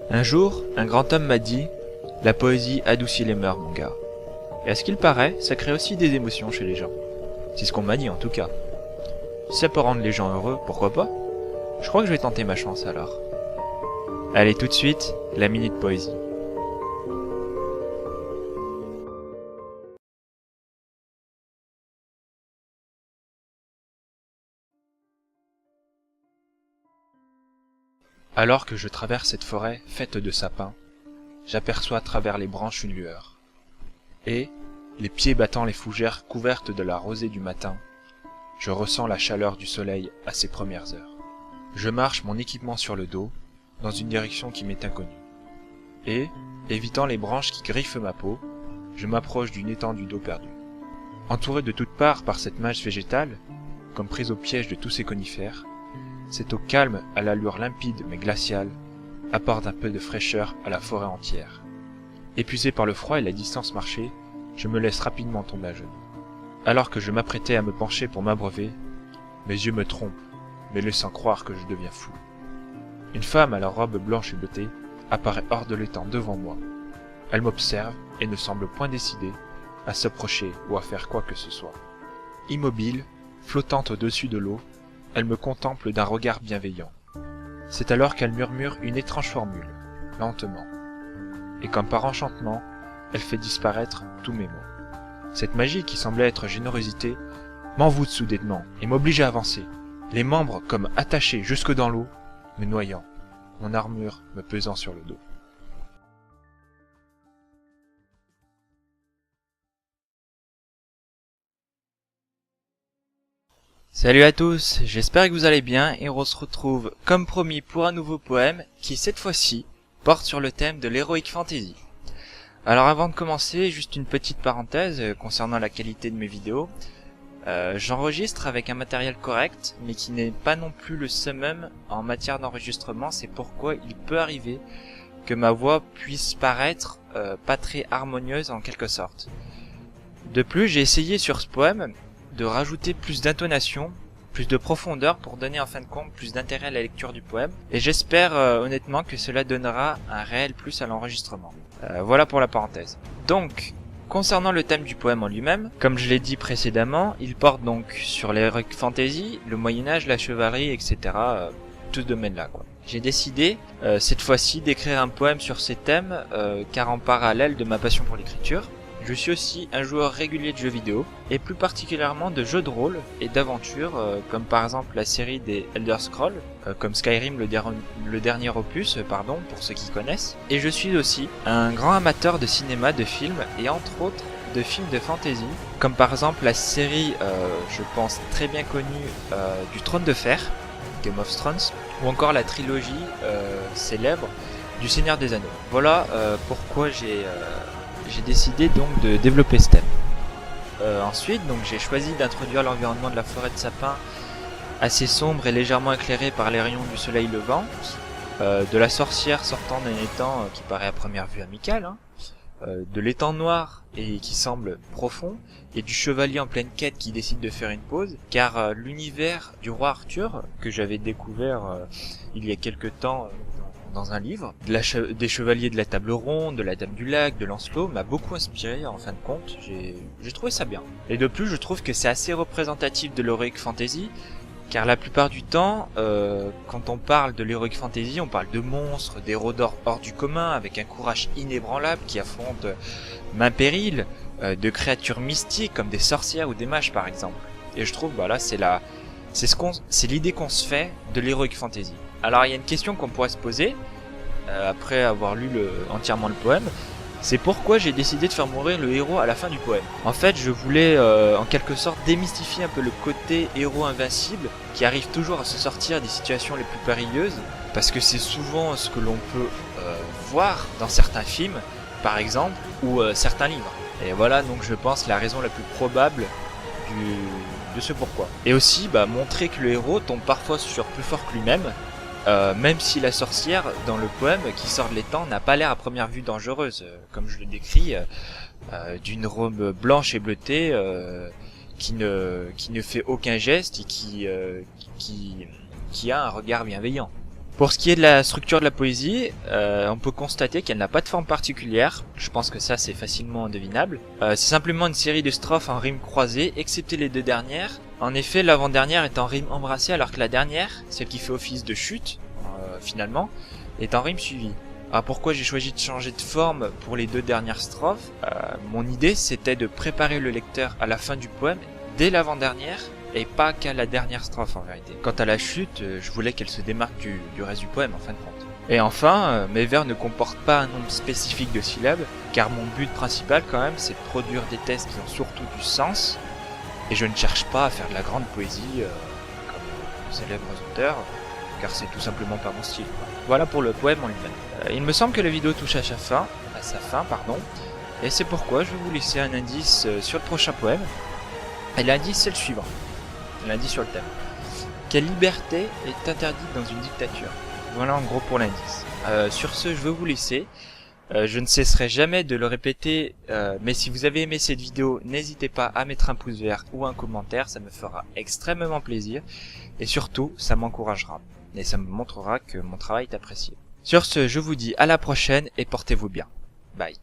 Un jour, un grand homme m'a dit « La poésie adoucit les mœurs, mon gars. » Et à ce qu'il paraît, ça crée aussi des émotions chez les gens. C'est ce qu'on m'a dit en tout cas. Si ça peut rendre les gens heureux, pourquoi pas? Je crois que je vais tenter ma chance alors. Allez, tout de suite, la minute poésie. Alors que je traverse cette forêt faite de sapins, j'aperçois à travers les branches une lueur. Et, les pieds battant les fougères couvertes de la rosée du matin, je ressens la chaleur du soleil à ses premières heures. Je marche mon équipement sur le dos, dans une direction qui m'est inconnue. Et, évitant les branches qui griffent ma peau, je m'approche d'une étendue d'eau perdue. Entouré de toutes parts par cette masse végétale, comme prise au piège de tous ces conifères, cette eau calme à l'allure limpide mais glaciale apporte un peu de fraîcheur à la forêt entière. Épuisé par le froid et la distance marchée, je me laisse rapidement tomber à genoux. Alors que je m'apprêtais à me pencher pour m'abreuver, mes yeux me trompent, me laissant croire que je deviens fou. Une femme à la robe blanche et bleutée apparaît hors de l'étang devant moi. Elle m'observe et ne semble point décidée à s'approcher ou à faire quoi que ce soit. Immobile, flottante au-dessus de l'eau, elle me contemple d'un regard bienveillant. C'est alors qu'elle murmure une étrange formule, lentement. Et comme par enchantement, elle fait disparaître tous mes mots. Cette magie qui semblait être générosité m'envoûte soudainement et m'oblige à avancer, les membres comme attachés jusque dans l'eau, me noyant, mon armure me pesant sur le dos. Salut à tous, j'espère que vous allez bien et on se retrouve comme promis pour un nouveau poème qui cette fois-ci porte sur le thème de l'heroic fantasy. Alors avant de commencer, juste une petite parenthèse concernant la qualité de mes vidéos. J'enregistre avec un matériel correct mais qui n'est pas non plus le summum en matière d'enregistrement, c'est pourquoi il peut arriver que ma voix puisse paraître pas très harmonieuse en quelque sorte. De plus, j'ai essayé sur ce poème de rajouter plus d'intonation, plus de profondeur pour donner en fin de compte plus d'intérêt à la lecture du poème, et j'espère honnêtement que cela donnera un réel plus à l'enregistrement. Voilà pour la parenthèse. Donc, concernant le thème du poème en lui-même, comme je l'ai dit précédemment, il porte donc sur l'heroic fantasy, le Moyen-Âge, la chevalerie, etc. Tout ce domaine-là, quoi. J'ai décidé, cette fois-ci, d'écrire un poème sur ces thèmes, car en parallèle de ma passion pour l'écriture, je suis aussi un joueur régulier de jeux vidéo, et plus particulièrement de jeux de rôle et d'aventure, comme par exemple la série des Elder Scrolls, comme Skyrim le dernier opus, pour ceux qui connaissent. Et je suis aussi un grand amateur de cinéma, de films, et entre autres de films de fantasy, comme par exemple la série, je pense très bien connue, du Trône de Fer, Game of Thrones, ou encore la trilogie célèbre du Seigneur des Anneaux. Voilà pourquoi j'ai décidé donc de développer ce thème. Ensuite, donc j'ai choisi d'introduire l'environnement de la forêt de sapins assez sombre et légèrement éclairé par les rayons du soleil levant, de la sorcière sortant d'un étang qui paraît à première vue amical, de l'étang noir et qui semble profond, et du chevalier en pleine quête qui décide de faire une pause, car l'univers du roi Arthur, que j'avais découvert il y a quelque temps dans un livre, des chevaliers de la table ronde, de la dame du lac, de Lancelot, m'a beaucoup inspiré en fin de compte, j'ai trouvé ça bien. Et de plus, je trouve que c'est assez représentatif de l'heroic fantasy, car la plupart du temps, quand on parle de l'heroic fantasy, on parle de monstres, d'héros hors du commun, avec un courage inébranlable qui affrontent main péril, de créatures mystiques comme des sorcières ou des mages par exemple. Et je trouve, bah là, c'est l'idée qu'on se fait de l'heroic fantasy. Alors il y a une question qu'on pourrait se poser, après avoir lu entièrement le poème, c'est pourquoi j'ai décidé de faire mourir le héros à la fin du poème. En fait, je voulais en quelque sorte démystifier un peu le côté héros invincible qui arrive toujours à se sortir des situations les plus périlleuses, parce que c'est souvent ce que l'on peut voir dans certains films, par exemple, ou certains livres. Et voilà donc je pense la raison la plus probable de ce pourquoi. Et aussi montrer que le héros tombe parfois sur plus fort que lui-même, même si la sorcière dans le poème qui sort de l'étang n'a pas l'air à première vue dangereuse, comme je le décris, d'une robe blanche et bleutée qui ne fait aucun geste et qui a un regard bienveillant. Pour ce qui est de la structure de la poésie, on peut constater qu'elle n'a pas de forme particulière. Je pense que ça c'est facilement devinable. C'est simplement une série de strophes en rimes croisées, excepté les deux dernières. En effet, l'avant-dernière est en rime embrassée, alors que la dernière, celle qui fait office de chute, finalement, est en rime suivie. Alors pourquoi j'ai choisi de changer de forme pour les deux dernières strophes? Mon idée c'était de préparer le lecteur à la fin du poème dès l'avant-dernière, et pas qu'à la dernière strophe en vérité. Quant à la chute, je voulais qu'elle se démarque du reste du poème en fin de compte. Et enfin, mes vers ne comportent pas un nombre spécifique de syllabes, car mon but principal quand même c'est de produire des textes qui ont surtout du sens, et je ne cherche pas à faire de la grande poésie comme célèbres auteurs, car c'est tout simplement pas mon style. Voilà pour le poème en lui-même. Il me semble que la vidéo touche à sa fin, et c'est pourquoi je vais vous laisser un indice sur le prochain poème. Et l'indice c'est le suivant. L'indice sur le thème. Quelle liberté est interdite dans une dictature? Voilà en gros pour l'indice. Sur ce, je veux vous laisser. Je ne cesserai jamais de le répéter, mais si vous avez aimé cette vidéo, n'hésitez pas à mettre un pouce vert ou un commentaire, ça me fera extrêmement plaisir. Et surtout, ça m'encouragera. Et ça me montrera que mon travail est apprécié. Sur ce, je vous dis à la prochaine et portez-vous bien. Bye.